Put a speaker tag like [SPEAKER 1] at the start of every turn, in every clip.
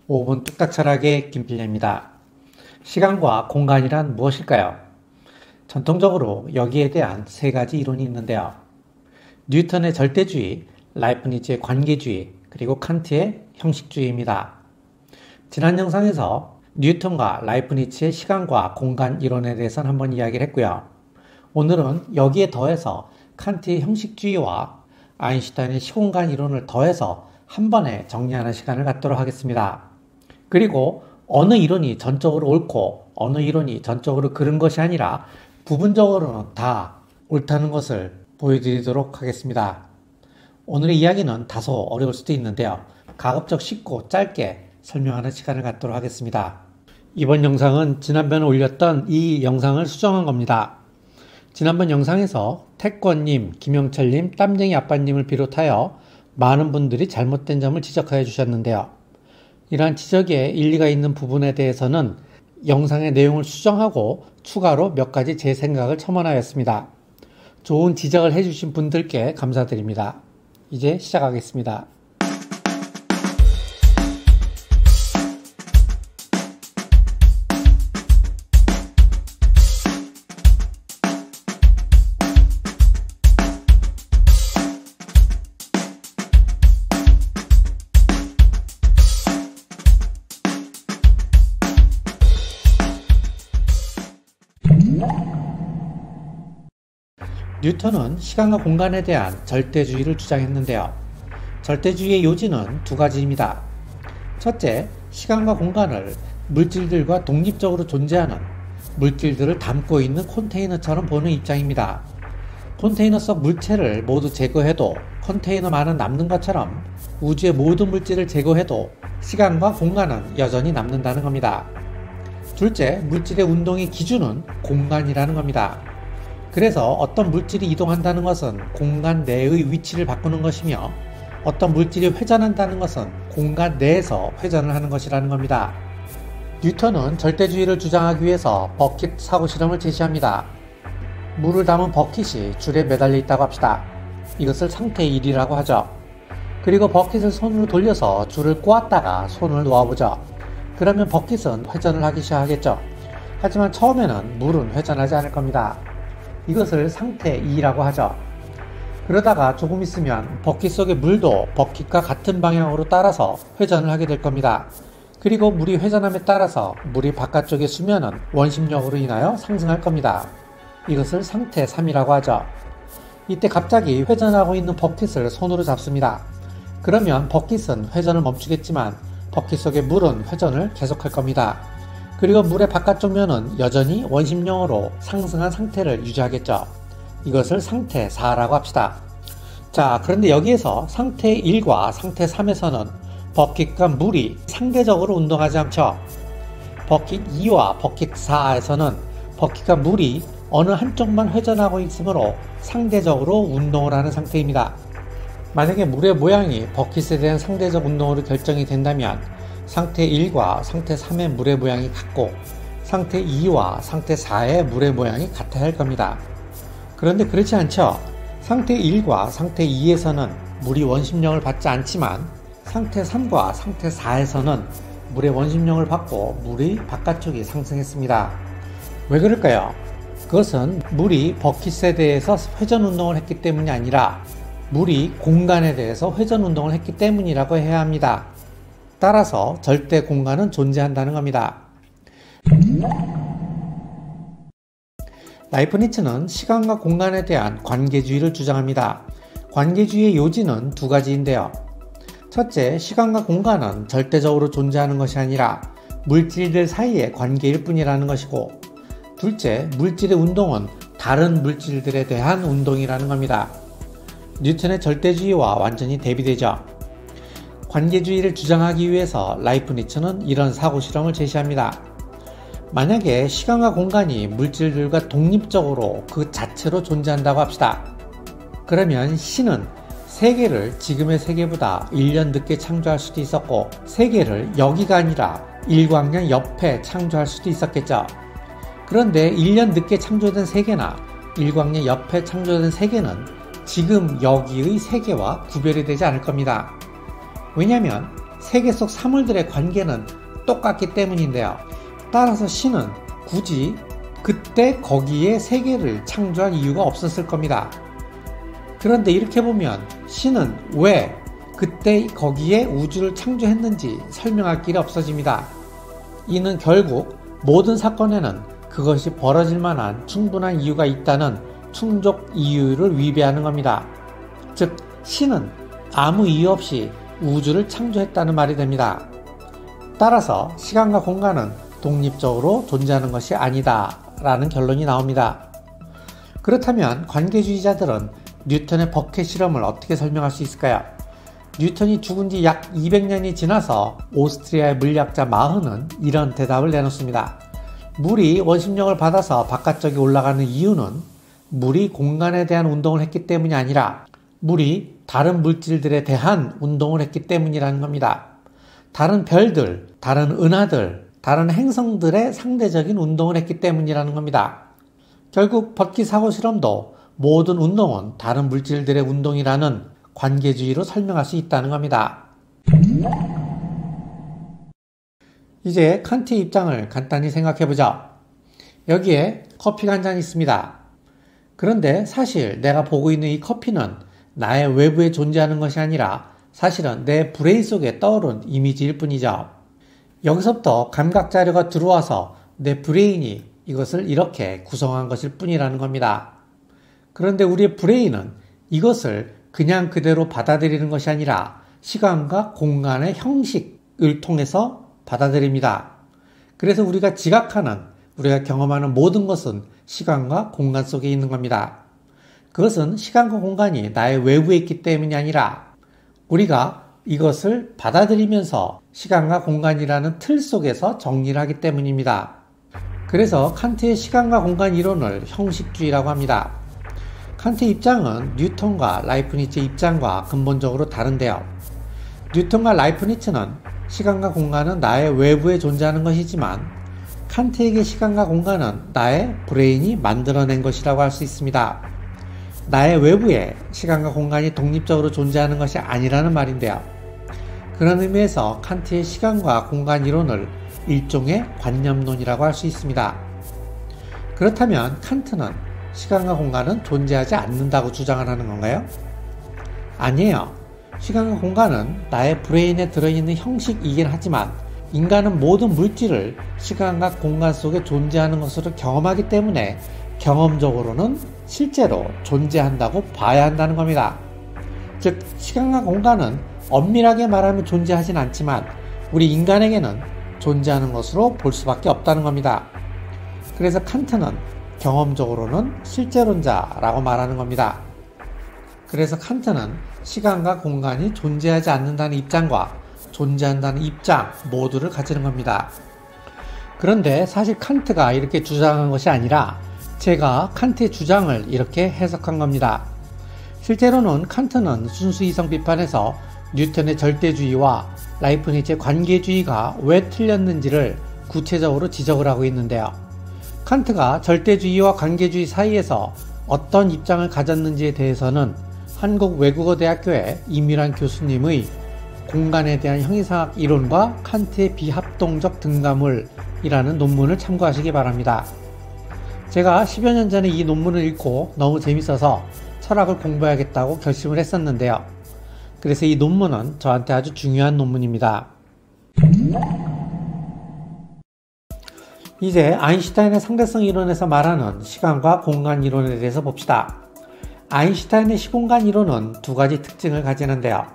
[SPEAKER 1] 5분 뚝딱 철학의 김필래입니다. 시간과 공간이란 무엇일까요? 전통적으로 여기에 대한 세 가지 이론이 있는데요. 뉴턴의 절대주의, 라이프니츠의 관계주의, 그리고 칸트의 형식주의입니다. 지난 영상에서 뉴턴과 라이프니츠의 시간과 공간 이론에 대해서는 한번 이야기를 했고요. 오늘은 여기에 더해서 칸트의 형식주의와 아인슈타인의 시공간 이론을 더해서 한 번에 정리하는 시간을 갖도록 하겠습니다. 그리고 어느 이론이 전적으로 옳고 어느 이론이 전적으로 그른 것이 아니라 부분적으로는 다 옳다는 것을 보여드리도록 하겠습니다. 오늘의 이야기는 다소 어려울 수도 있는데요. 가급적 쉽고 짧게 설명하는 시간을 갖도록 하겠습니다. 이번 영상은 지난번에 올렸던 이 영상을 수정한 겁니다. 지난번 영상에서 태권님, 김영철님, 땀쟁이 아빠님을 비롯하여 많은 분들이 잘못된 점을 지적하여 주셨는데요. 이러한 지적에 일리가 있는 부분에 대해서는 영상의 내용을 수정하고 추가로 몇 가지 제 생각을 첨언하였습니다. 좋은 지적을 해주신 분들께 감사드립니다. 이제 시작하겠습니다. 뉴턴은 시간과 공간에 대한 절대주의를 주장했는데요. 절대주의의 요지는 두 가지입니다. 첫째, 시간과 공간을 물질들과 독립적으로 존재하는 물질들을 담고 있는 컨테이너처럼 보는 입장입니다. 컨테이너 속 물체를 모두 제거해도 컨테이너만은 남는 것처럼 우주의 모든 물질을 제거해도 시간과 공간은 여전히 남는다는 겁니다. 둘째, 물질의 운동의 기준은 공간이라는 겁니다. 그래서 어떤 물질이 이동한다는 것은 공간 내의 위치를 바꾸는 것이며 어떤 물질이 회전한다는 것은 공간 내에서 회전을 하는 것이라는 겁니다. 뉴턴은 절대주의를 주장하기 위해서 버킷 사고 실험을 제시합니다. 물을 담은 버킷이 줄에 매달려 있다고 합시다. 이것을 상태 1이라고 하죠. 그리고 버킷을 손으로 돌려서 줄을 꼬았다가 손을 놓아보죠. 그러면 버킷은 회전을 하기 시작하겠죠. 하지만 처음에는 물은 회전하지 않을 겁니다. 이것을 상태 2라고 하죠. 그러다가 조금 있으면 버킷 속의 물도 버킷과 같은 방향으로 따라서 회전을 하게 될 겁니다. 그리고 물이 회전함에 따라서 물이 바깥쪽의 수면은 원심력으로 인하여 상승할 겁니다. 이것을 상태 3이라고 하죠. 이때 갑자기 회전하고 있는 버킷을 손으로 잡습니다. 그러면 버킷은 회전을 멈추겠지만 버킷 속의 물은 회전을 계속할 겁니다. 그리고 물의 바깥쪽 면은 여전히 원심력으로 상승한 상태를 유지하겠죠. 이것을 상태 4라고 합시다. 자, 그런데 여기에서 상태 1과 상태 3에서는 버킷과 물이 상대적으로 운동하지 않죠. 버킷 2와 버킷 4에서는 버킷과 물이 어느 한쪽만 회전하고 있으므로 상대적으로 운동을 하는 상태입니다. 만약에 물의 모양이 버킷에 대한 상대적 운동으로 결정이 된다면 상태 1과 상태 3의 물의 모양이 같고 상태 2와 상태 4의 물의 모양이 같아야 할 겁니다. 그런데 그렇지 않죠. 상태 1과 상태 2에서는 물이 원심력을 받지 않지만 상태 3과 상태 4에서는 물의 원심력을 받고 물의 바깥쪽이 상승했습니다. 왜 그럴까요? 그것은 물이 버킷에 대해서 회전 운동을 했기 때문이 아니라 물이 공간에 대해서 회전 운동을 했기 때문이라고 해야 합니다. 따라서 절대 공간은 존재한다는 겁니다. 라이프니츠는 시간과 공간에 대한 관계주의를 주장합니다. 관계주의의 요지는 두 가지인데요. 첫째, 시간과 공간은 절대적으로 존재하는 것이 아니라 물질들 사이의 관계일 뿐이라는 것이고, 둘째, 물질의 운동은 다른 물질들에 대한 운동이라는 겁니다. 뉴턴의 절대주의와 완전히 대비되죠. 관계주의를 주장하기 위해서 라이프니츠는 이런 사고실험을 제시합니다. 만약에 시간과 공간이 물질들과 독립적으로 그 자체로 존재한다고 합시다. 그러면 신은 세계를 지금의 세계보다 1년 늦게 창조할 수도 있었고 세계를 여기가 아니라 일광년 옆에 창조할 수도 있었겠죠. 그런데 1년 늦게 창조된 세계나 일광년 옆에 창조된 세계는 지금 여기의 세계와 구별이 되지 않을 겁니다. 왜냐하면 세계 속 사물들의 관계는 똑같기 때문인데요. 따라서 신은 굳이 그때 거기에 세계를 창조할 이유가 없었을 겁니다. 그런데 이렇게 보면 신은 왜 그때 거기에 우주를 창조했는지 설명할 길이 없어집니다. 이는 결국 모든 사건에는 그것이 벌어질 만한 충분한 이유가 있다는 충족 이유를 위배하는 겁니다. 즉, 신은 아무 이유 없이 우주를 창조했다는 말이 됩니다. 따라서 시간과 공간은 독립적으로 존재하는 것이 아니다 라는 결론이 나옵니다. 그렇다면 관계주의자들은 뉴턴의 버켓 실험을 어떻게 설명할 수 있을까요? 뉴턴이 죽은 지 약 200년이 지나서 오스트리아의 물리학자 마흐는 이런 대답을 내놓습니다. 물이 원심력을 받아서 바깥쪽에 올라가는 이유는 물이 공간에 대한 운동을 했기 때문이 아니라 물이 다른 물질들에 대한 운동을 했기 때문이라는 겁니다. 다른 별들, 다른 은하들, 다른 행성들의 상대적인 운동을 했기 때문이라는 겁니다. 결국 버킷 사고 실험도 모든 운동은 다른 물질들의 운동이라는 관계주의로 설명할 수 있다는 겁니다. 이제 칸트의 입장을 간단히 생각해보죠. 여기에 커피가 한 잔 있습니다. 그런데 사실 내가 보고 있는 이 커피는 나의 외부에 존재하는 것이 아니라 사실은 내 브레인 속에 떠오른 이미지일 뿐이죠. 여기서부터 감각 자료가 들어와서 내 브레인이 이것을 이렇게 구성한 것일 뿐이라는 겁니다. 그런데 우리의 브레인은 이것을 그냥 그대로 받아들이는 것이 아니라 시간과 공간의 형식을 통해서 받아들입니다. 그래서 우리가 지각하는, 우리가 경험하는 모든 것은 시간과 공간 속에 있는 겁니다. 그것은 시간과 공간이 나의 외부에 있기 때문이 아니라 우리가 이것을 받아들이면서 시간과 공간이라는 틀 속에서 정리를 하기 때문입니다. 그래서 칸트의 시간과 공간 이론을 형식주의라고 합니다. 칸트의 입장은 뉴턴과 라이프니츠의 입장과 근본적으로 다른데요. 뉴턴과 라이프니츠는 시간과 공간은 나의 외부에 존재하는 것이지만 칸트에게 시간과 공간은 나의 브레인이 만들어낸 것이라고 할 수 있습니다. 나의 외부에 시간과 공간이 독립적으로 존재하는 것이 아니라는 말인데요. 그런 의미에서 칸트의 시간과 공간 이론을 일종의 관념론이라고 할 수 있습니다. 그렇다면 칸트는 시간과 공간은 존재하지 않는다고 주장을 하는 건가요? 아니에요. 시간과 공간은 나의 브레인에 들어있는 형식이긴 하지만 인간은 모든 물질을 시간과 공간 속에 존재하는 것으로 경험하기 때문에 경험적으로는 실제로 존재한다고 봐야 한다는 겁니다. 즉, 시간과 공간은 엄밀하게 말하면 존재하진 않지만 우리 인간에게는 존재하는 것으로 볼 수밖에 없다는 겁니다. 그래서 칸트는 경험적으로는 실제론자라고 말하는 겁니다. 그래서 칸트는 시간과 공간이 존재하지 않는다는 입장과 존재한다는 입장 모두를 가지는 겁니다. 그런데 사실 칸트가 이렇게 주장한 것이 아니라 제가 칸트의 주장을 이렇게 해석한 겁니다. 실제로는 칸트는 순수 이성 비판에서 뉴턴의 절대주의와 라이프니츠의 관계주의가 왜 틀렸는지를 구체적으로 지적을 하고 있는데요. 칸트가 절대주의와 관계주의 사이에서 어떤 입장을 가졌는지에 대해서는 한국외국어대학교의 이미란 교수님의 공간에 대한 형이상학 이론과 칸트의 비합동적 등가물이라는 논문을 참고하시기 바랍니다. 제가 10여 년 전에 이 논문을 읽고 너무 재밌어서 철학을 공부해야겠다고 결심을 했었는데요. 그래서 이 논문은 저한테 아주 중요한 논문입니다. 이제 아인슈타인의 상대성 이론에서 말하는 시간과 공간 이론에 대해서 봅시다. 아인슈타인의 시공간 이론은 두 가지 특징을 가지는데요.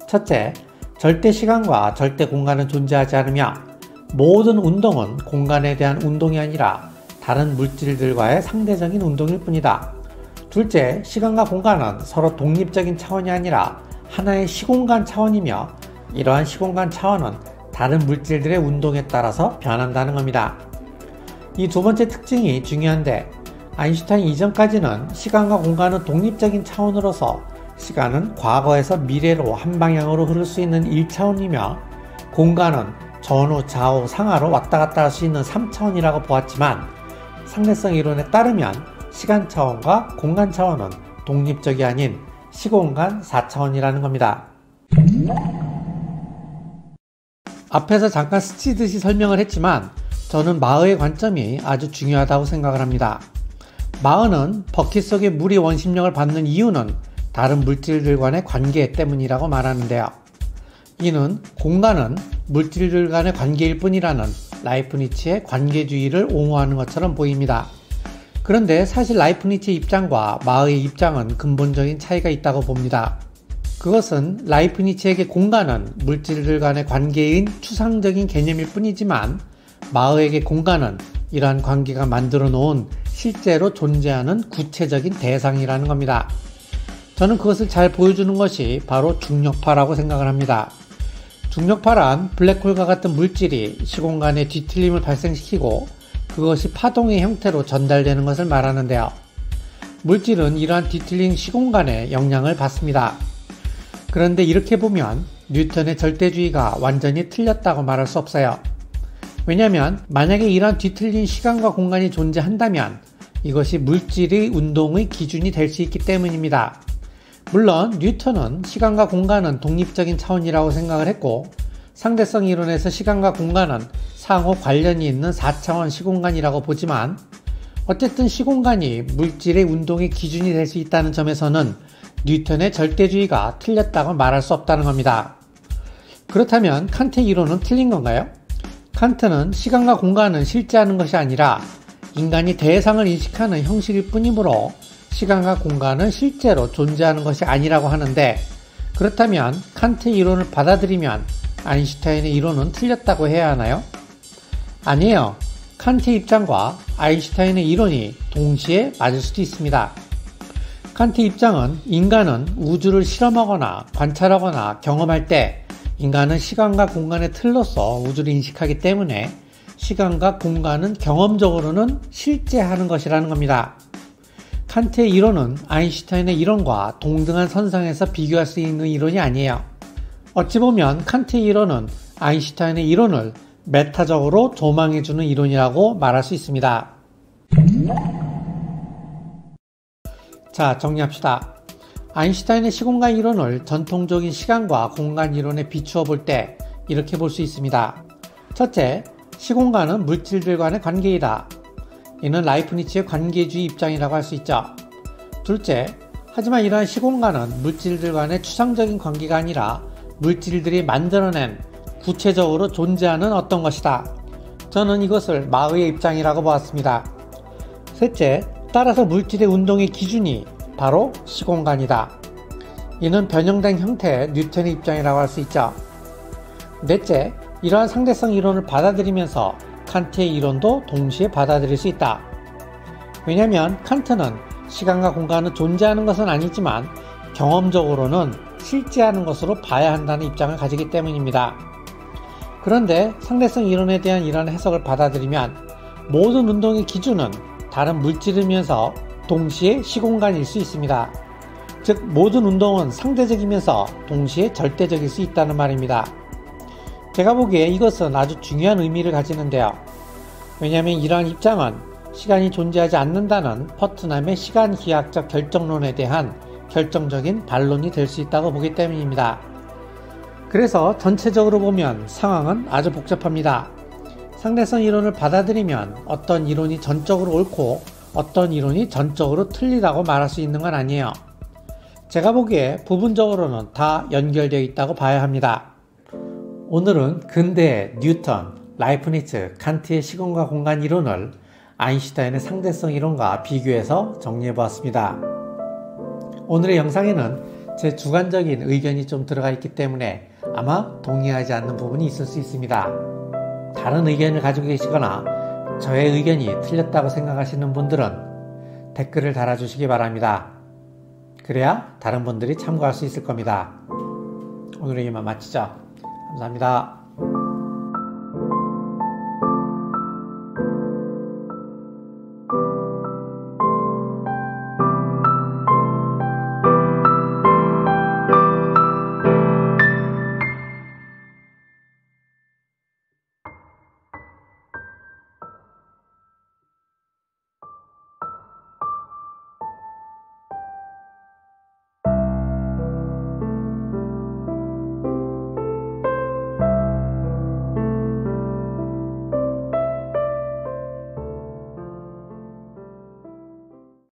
[SPEAKER 1] 첫째, 절대 시간과 절대 공간은 존재하지 않으며 모든 운동은 공간에 대한 운동이 아니라 다른 물질들과의 상대적인 운동일 뿐이다. 둘째, 시간과 공간은 서로 독립적인 차원이 아니라 하나의 시공간 차원이며 이러한 시공간 차원은 다른 물질들의 운동에 따라서 변한다는 겁니다. 이 두 번째 특징이 중요한데 아인슈타인 이전까지는 시간과 공간은 독립적인 차원으로서 시간은 과거에서 미래로 한 방향으로 흐를 수 있는 1차원이며 공간은 전후, 좌우, 상하로 왔다 갔다 할 수 있는 3차원이라고 보았지만 상대성 이론에 따르면 시간 차원과 공간 차원은 독립적이 아닌 시공간 4차원이라는 겁니다. 앞에서 잠깐 스치듯이 설명을 했지만 저는 마의의 관점이 아주 중요하다고 생각을 합니다. 마의는 버킷 속에 물이 원심력을 받는 이유는 다른 물질들 간의 관계 때문이라고 말하는데요. 이는 공간은 물질들 간의 관계일 뿐이라는 라이프니츠의 관계주의를 옹호하는 것처럼 보입니다. 그런데 사실 라이프니츠의 입장과 마의의 입장은 근본적인 차이가 있다고 봅니다. 그것은 라이프니츠에게 공간은 물질들 간의 관계인 추상적인 개념일 뿐이지만 마의에게 공간은 이러한 관계가 만들어 놓은 실제로 존재하는 구체적인 대상이라는 겁니다. 저는 그것을 잘 보여주는 것이 바로 중력파라고 생각을 합니다. 중력파란 블랙홀과 같은 물질이 시공간에 뒤틀림을 발생시키고 그것이 파동의 형태로 전달되는 것을 말하는데요. 물질은 이러한 뒤틀린 시공간에 영향을 받습니다. 그런데 이렇게 보면 뉴턴의 절대주의가 완전히 틀렸다고 말할 수 없어요. 왜냐하면 만약에 이러한 뒤틀린 시간과 공간이 존재한다면 이것이 물질의 운동의 기준이 될 수 있기 때문입니다. 물론 뉴턴은 시간과 공간은 독립적인 차원이라고 생각을 했고 상대성 이론에서 시간과 공간은 상호 관련이 있는 4차원 시공간이라고 보지만 어쨌든 시공간이 물질의 운동의 기준이 될 수 있다는 점에서는 뉴턴의 절대주의가 틀렸다고 말할 수 없다는 겁니다. 그렇다면 칸트의 이론은 틀린 건가요? 칸트는 시간과 공간은 실제하는 것이 아니라 인간이 대상을 인식하는 형식일 뿐이므로 시간과 공간은 실제로 존재하는 것이 아니라고 하는데 그렇다면 칸트의 이론을 받아들이면 아인슈타인의 이론은 틀렸다고 해야 하나요? 아니에요. 칸트의 입장과 아인슈타인의 이론이 동시에 맞을 수도 있습니다. 칸트의 입장은 인간은 우주를 실험하거나 관찰하거나 경험할 때 인간은 시간과 공간의 틀로서 우주를 인식하기 때문에 시간과 공간은 경험적으로는 실제하는 것이라는 겁니다. 칸트의 이론은 아인슈타인의 이론과 동등한 선상에서 비교할 수 있는 이론이 아니에요. 어찌 보면 칸트의 이론은 아인슈타인의 이론을 메타적으로 조망해주는 이론이라고 말할 수 있습니다. 자, 정리합시다. 아인슈타인의 시공간 이론을 전통적인 시간과 공간 이론에 비추어 볼 때 이렇게 볼 수 있습니다. 첫째, 시공간은 물질들 간의 관계이다. 이는 라이프니츠의 관계주의 입장이라고 할 수 있죠. 둘째, 하지만 이러한 시공간은 물질들 간의 추상적인 관계가 아니라 물질들이 만들어낸 구체적으로 존재하는 어떤 것이다. 저는 이것을 마의의 입장이라고 보았습니다. 셋째, 따라서 물질의 운동의 기준이 바로 시공간이다. 이는 변형된 형태의 뉴턴의 입장이라고 할 수 있죠. 넷째, 이러한 상대성 이론을 받아들이면서 칸트의 이론도 동시에 받아들일 수 있다. 왜냐하면 칸트는 시간과 공간은 존재하는 것은 아니지만 경험적으로는 실제하는 것으로 봐야 한다는 입장을 가지기 때문입니다. 그런데 상대성 이론에 대한 이러한 해석을 받아들이면 모든 운동의 기준은 다른 물질이면서 동시에 시공간일 수 있습니다. 즉 모든 운동은 상대적이면서 동시에 절대적일 수 있다는 말입니다. 제가 보기에 이것은 아주 중요한 의미를 가지는데요. 왜냐하면 이러한 입장은 시간이 존재하지 않는다는 퍼트남의 시간기하학적 결정론에 대한 결정적인 반론이 될 수 있다고 보기 때문입니다. 그래서 전체적으로 보면 상황은 아주 복잡합니다. 상대성 이론을 받아들이면 어떤 이론이 전적으로 옳고 어떤 이론이 전적으로 틀리다고 말할 수 있는 건 아니에요. 제가 보기에 부분적으로는 다 연결되어 있다고 봐야 합니다. 오늘은 근대의 뉴턴, 라이프니츠, 칸트의 시간과 공간 이론을 아인슈타인의 상대성 이론과 비교해서 정리해 보았습니다. 오늘의 영상에는 제 주관적인 의견이 좀 들어가 있기 때문에 아마 동의하지 않는 부분이 있을 수 있습니다. 다른 의견을 가지고 계시거나 저의 의견이 틀렸다고 생각하시는 분들은 댓글을 달아주시기 바랍니다. 그래야 다른 분들이 참고할 수 있을 겁니다. 오늘의 이만 마치죠. 감사합니다.